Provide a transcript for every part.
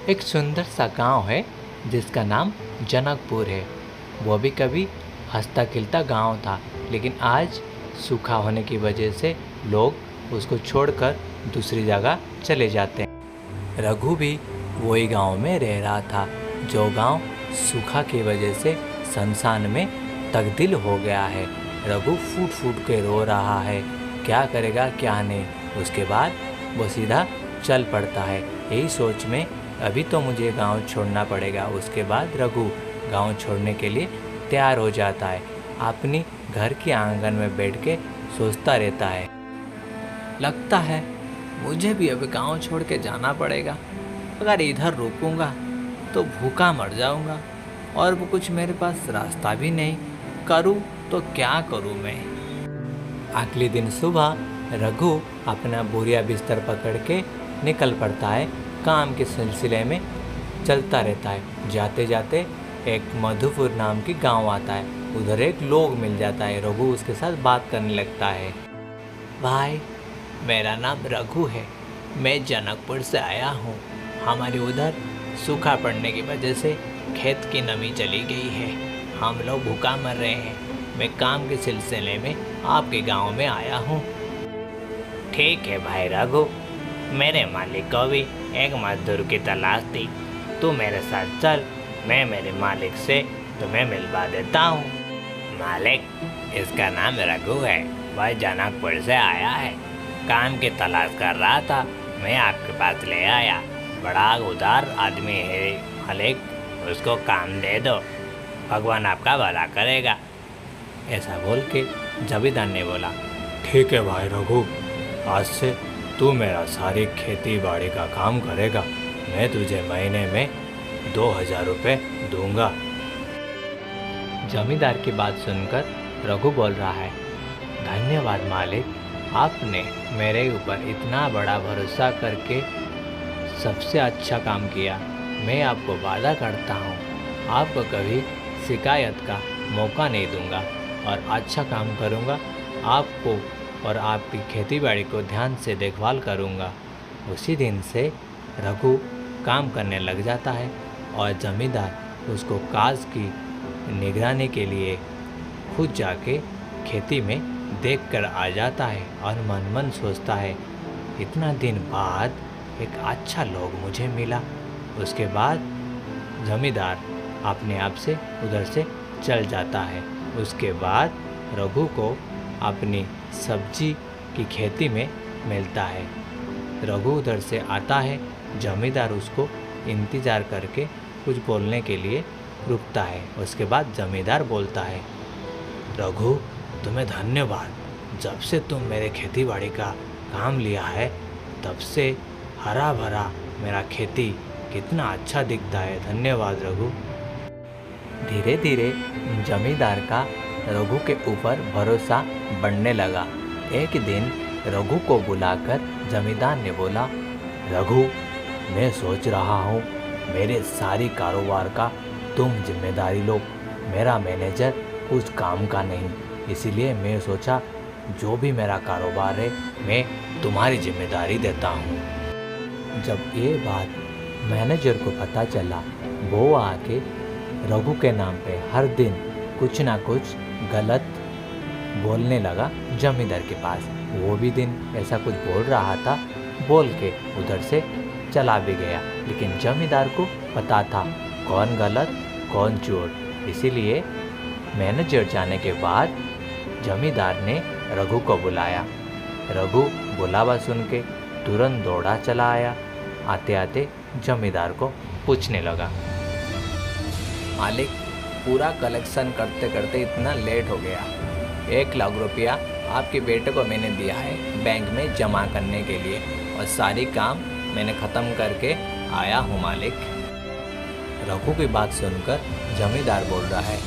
एक सुंदर सा गांव है जिसका नाम जनकपुर है। वो भी कभी हंसता खिलता गांव था, लेकिन आज सूखा होने की वजह से लोग उसको छोड़कर दूसरी जगह चले जाते हैं। रघु भी वही गांव में रह रहा था, जो गांव सूखा की वजह से शमशान में तब्दील हो गया है। रघु फूट फूट के रो रहा है, क्या करेगा क्या नहीं। उसके बाद वो सीधा चल पड़ता है, यही सोच में अभी तो मुझे गांव छोड़ना पड़ेगा। उसके बाद रघु गांव छोड़ने के लिए तैयार हो जाता है। अपनी घर के आंगन में बैठ के सोचता रहता है, लगता है मुझे भी अब गांव छोड़ के जाना पड़ेगा। अगर इधर रुकूंगा तो भूखा मर जाऊंगा, और वो कुछ मेरे पास रास्ता भी नहीं। करूं तो क्या करूं मैं। अगले दिन सुबह रघु अपना बोरिया बिस्तर पकड़ के निकल पड़ता है। काम के सिलसिले में चलता रहता है। जाते जाते एक मधुपुर नाम की गांव आता है। उधर एक लोग मिल जाता है। रघु उसके साथ बात करने लगता है। भाई, मेरा नाम रघु है, मैं जनकपुर से आया हूँ। हमारे उधर सूखा पड़ने की वजह से खेत की नमी चली गई है, हम लोग भूखा मर रहे हैं। मैं काम के सिलसिले में आपके गांव में आया हूँ। ठीक है भाई रघु, मेरे मालिक को भी एक मजदूर की तलाश थी। तू मेरे साथ चल, मैं मेरे मालिक से तुम्हें मिलवा देता हूँ। मालिक, इसका नाम रघु है, वह जनकपुर से आया है, काम की तलाश कर रहा था, मैं आपके पास ले आया। बड़ा उदार आदमी है मालिक, उसको काम दे दो, भगवान आपका भला करेगा। ऐसा बोल के जमींदार ने बोला, ठीक है भाई रघु, आज से तू मेरा सारी खेती बाड़ी का काम करेगा। मैं तुझे महीने में 2000 रुपये दूंगा। जमींदार की बात सुनकर रघु बोल रहा है, धन्यवाद मालिक, आपने मेरे ऊपर इतना बड़ा भरोसा करके सबसे अच्छा काम किया। मैं आपको वादा करता हूँ, आपको कभी शिकायत का मौका नहीं दूंगा और अच्छा काम करूँगा। आपको और आपकी खेतीबाड़ी को ध्यान से देखभाल करूँगा। उसी दिन से रघु काम करने लग जाता है और जमींदार उसको काज की निगरानी के लिए खुद जाके खेती में देख कर आ जाता है और मन मन सोचता है, इतना दिन बाद एक अच्छा लोग मुझे मिला। उसके बाद जमींदार अपने आप से उधर से चल जाता है। उसके बाद रघु को अपनी सब्जी की खेती में मिलता है। रघु उधर से आता है, जमींदार उसको इंतज़ार करके कुछ बोलने के लिए रुकता है। उसके बाद जमींदार बोलता है, रघु, तुम्हें धन्यवाद, जब से तुम मेरे खेती बाड़ी का काम लिया है तब से हरा भरा मेरा खेती कितना अच्छा दिखता है। धन्यवाद रघु। धीरे धीरे जमींदार का रघु के ऊपर भरोसा बढ़ने लगा। एक दिन रघु को बुलाकर जमींदार ने बोला, रघु, मैं सोच रहा हूँ मेरे सारी कारोबार का तुम जिम्मेदारी लो। मेरा मैनेजर उस काम का नहीं, इसीलिए मैं सोचा जो भी मेरा कारोबार है मैं तुम्हारी जिम्मेदारी देता हूँ। जब ये बात मैनेजर को पता चला, वो आके रघु के नाम पे हर दिन कुछ ना कुछ गलत बोलने लगा जमींदार के पास। वो भी दिन ऐसा कुछ बोल रहा था, बोल के उधर से चला भी गया। लेकिन जमींदार को पता था कौन गलत कौन चोर, इसीलिए मैनेजर जाने के बाद जमींदार ने रघु को बुलाया। रघु बुलावा सुन के तुरंत दौड़ा चला आया। आते आते जमींदार को पूछने लगा, मालिक, पूरा कलेक्शन करते करते इतना लेट हो गया। 1 लाख रुपया आपके बेटे को मैंने दिया है बैंक में जमा करने के लिए, और सारी काम मैंने ख़त्म करके आया हूँ मालिक। रघु की बात सुनकर जमींदार बोल रहा है,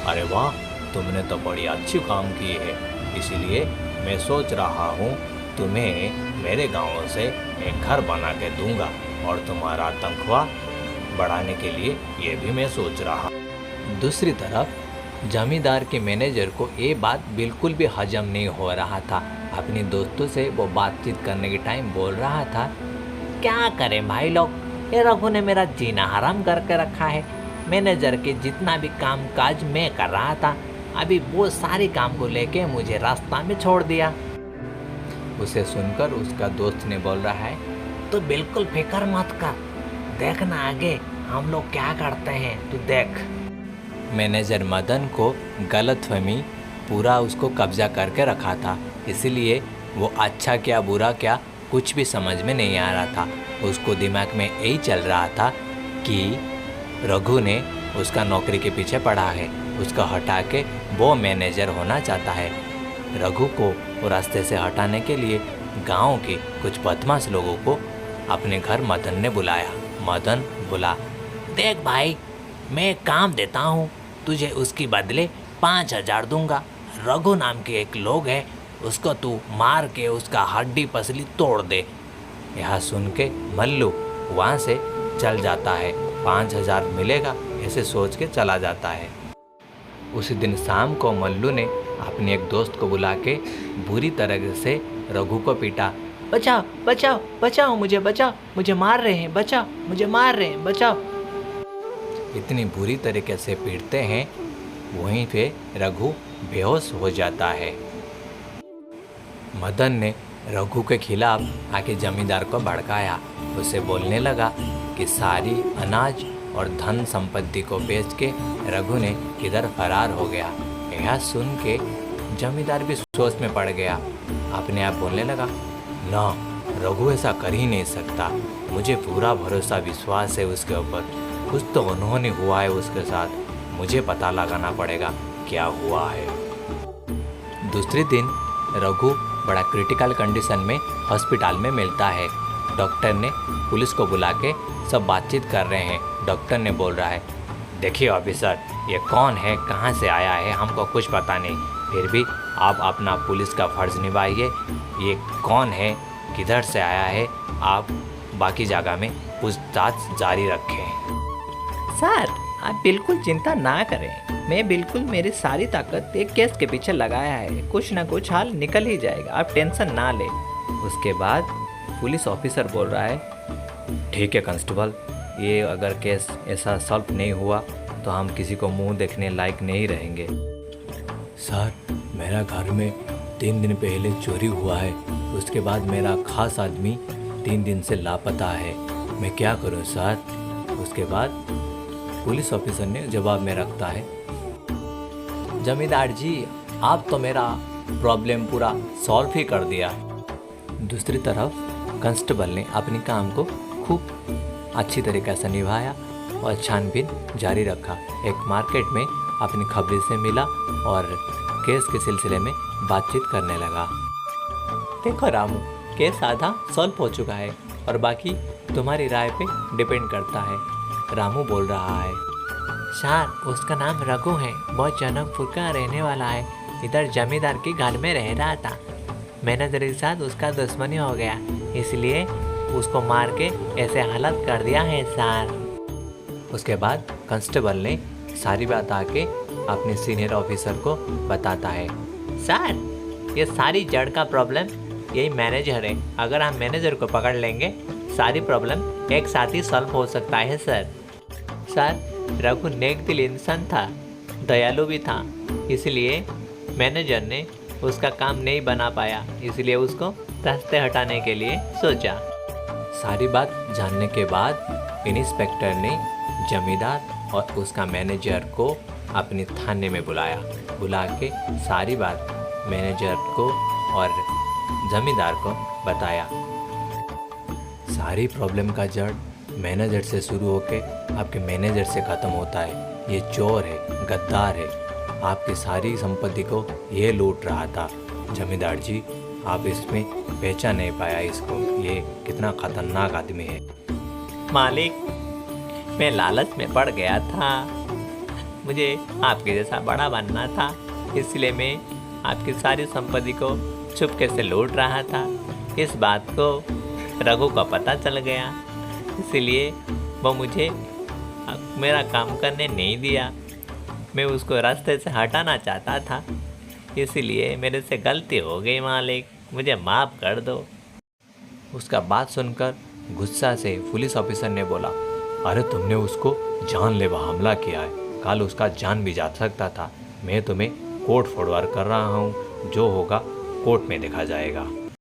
अरे वाह, तुमने तो बड़ी अच्छी काम की है, इसीलिए मैं सोच रहा हूँ तुम्हें मेरे गांव से एक घर बना के दूंगा, और तुम्हारा तनख्वाह बढ़ाने के लिए ये भी मैं सोच रहा। दूसरी तरफ जमींदार के मैनेजर को ये बात बिल्कुल भी हजम नहीं हो रहा था। अपने दोस्तों से वो बातचीत करने के टाइम बोल रहा था, क्या करें भाई लोग, ये रघु ने मेरा जीना हराम करके रखा है। मैनेजर के जितना भी काम काज मैं कर रहा था, अभी वो सारे काम को लेके मुझे रास्ता में छोड़ दिया। उसे सुनकर उसका दोस्त ने बोल रहा है, तो बिल्कुल फिक्र मत कर, देखना आगे हम लोग क्या करते हैं, तू देख। मैनेजर मदन को गलतफहमी पूरा उसको कब्जा करके रखा था, इसलिए वो अच्छा क्या बुरा क्या कुछ भी समझ में नहीं आ रहा था। उसको दिमाग में यही चल रहा था कि रघु ने उसका नौकरी के पीछे पड़ा है, उसको हटा के वो मैनेजर होना चाहता है। रघु को वो रास्ते से हटाने के लिए गांव के कुछ बदमाश लोगों को अपने घर मदन ने बुलाया। मदन बोला, देख भाई, मैं काम देता हूँ तुझे, उसकी बदले 5,000 दूंगा। रघु नाम के एक लोग है, उसको तू मार के उसका हड्डी पसली तोड़ दे। यह सुन के मल्लू वहाँ से चल जाता है। 5,000 मिलेगा ऐसे सोच के चला जाता है। उसी दिन शाम को मल्लू ने अपने एक दोस्त को बुला के बुरी तरह से रघु को पीटा। बचाओ बचाओ बचाओ, मुझे बचाओ, मुझे मार रहे हैं, बचाओ, मुझे मार रहे हैं, बचाओ। इतनी बुरी तरीके से पीटते हैं, वहीं पे रघु बेहोश हो जाता है। मदन ने रघु के खिलाफ आके जमींदार को भड़काया। उसे बोलने लगा कि सारी अनाज और धन संपत्ति को बेच के रघु ने किधर फरार हो गया। यह सुन के जमींदार भी सोच में पड़ गया। अपने आप बोलने लगा, ना, रघु ऐसा कर ही नहीं सकता, मुझे पूरा भरोसा विश्वास है उसके ऊपर, कुछ तो उन्होंने हुआ है उसके साथ, मुझे पता लगाना पड़ेगा क्या हुआ है। दूसरे दिन रघु बड़ा क्रिटिकल कंडीशन में हॉस्पिटल में मिलता है। डॉक्टर ने पुलिस को बुला के सब बातचीत कर रहे हैं। डॉक्टर ने बोल रहा है, देखिए ऑफिसर, ये कौन है, कहाँ से आया है, हमको कुछ पता नहीं, फिर भी आप अपना पुलिस का फर्ज निभाइए। ये कौन है, किधर से आया है, आप बाकी जगह में पूछताछ जारी रखें। सर, आप बिल्कुल चिंता ना करें, मैं बिल्कुल मेरी सारी ताकत एक केस के पीछे लगाया है, कुछ ना कुछ हाल निकल ही जाएगा, आप टेंशन ना लें। उसके बाद पुलिस ऑफिसर बोल रहा है, ठीक है कांस्टेबल, ये अगर केस ऐसा सॉल्व नहीं हुआ तो हम किसी को मुंह देखने लायक नहीं रहेंगे। सर, मेरा घर में 3 दिन पहले चोरी हुआ है, उसके बाद मेरा खास आदमी 3 दिन से लापता है, मैं क्या करूं सर? उसके बाद पुलिस ऑफिसर ने जवाब में रखता है, जमींदार जी, आप तो मेरा प्रॉब्लम पूरा सॉल्व ही कर दिया। दूसरी तरफ कांस्टेबल ने अपने काम को खूब अच्छी तरीके से निभाया और छानबीन जारी रखा। एक मार्केट में अपनी खबरी से मिला और केस के सिलसिले में बातचीत करने लगा। देखो रामू, केस आधा सॉल्व हो चुका है और बाकी तुम्हारी राय पे डिपेंड करता है। रामू बोल रहा है, सर, उसका नाम रघु है, बहुत जनकपुर का रहने वाला है, इधर जमींदार के घर में रह रहा था, मैनेजर के साथ उसका दुश्मनी हो गया, इसलिए उसको मार के ऐसे हालत कर दिया है सर। उसके बाद कांस्टेबल ने सारी बात आके अपने सीनियर ऑफिसर को बताता है, सर, ये सारी जड़ का प्रॉब्लम यही मैनेजर है, अगर हम मैनेजर को पकड़ लेंगे सारी प्रॉब्लम एक साथ ही सॉल्व हो सकता है सर। सर, रघु नेक दिल इंसान था, दयालु भी था, इसलिए मैनेजर ने उसका काम नहीं बना पाया, इसलिए उसको रास्ते हटाने के लिए सोचा। सारी बात जानने के बाद इंस्पेक्टर ने जमींदार और उसका मैनेजर को अपने थाने में बुला के सारी बात मैनेजर को और जमींदार को बताया। सारी प्रॉब्लम का जड़ मैनेजर से शुरू होके आपके मैनेजर से ख़त्म होता है। ये चोर है, गद्दार है, आपकी सारी संपत्ति को ये लूट रहा था। जमींदार जी, आप इसमें पहचान नहीं पाया इसको, ये कितना खतरनाक आदमी है। मालिक, मैं लालच में पड़ गया था, मुझे आपके जैसा बड़ा बनना था, इसलिए मैं आपकी सारी संपत्ति को चुपके से लूट रहा था। इस बात को रघु को पता चल गया, इसलिए वो मुझे मेरा काम करने नहीं दिया। मैं उसको रास्ते से हटाना चाहता था, इसलिए मेरे से गलती हो गई मालिक, मुझे माफ़ कर दो। उसका बात सुनकर गुस्सा से पुलिस ऑफिसर ने बोला, अरे तुमने उसको जानलेवा हमला किया है, कल उसका जान भी जा सकता था। मैं तुम्हें कोर्ट फॉरवर्ड कर रहा हूँ, जो होगा कोर्ट में देखा जाएगा।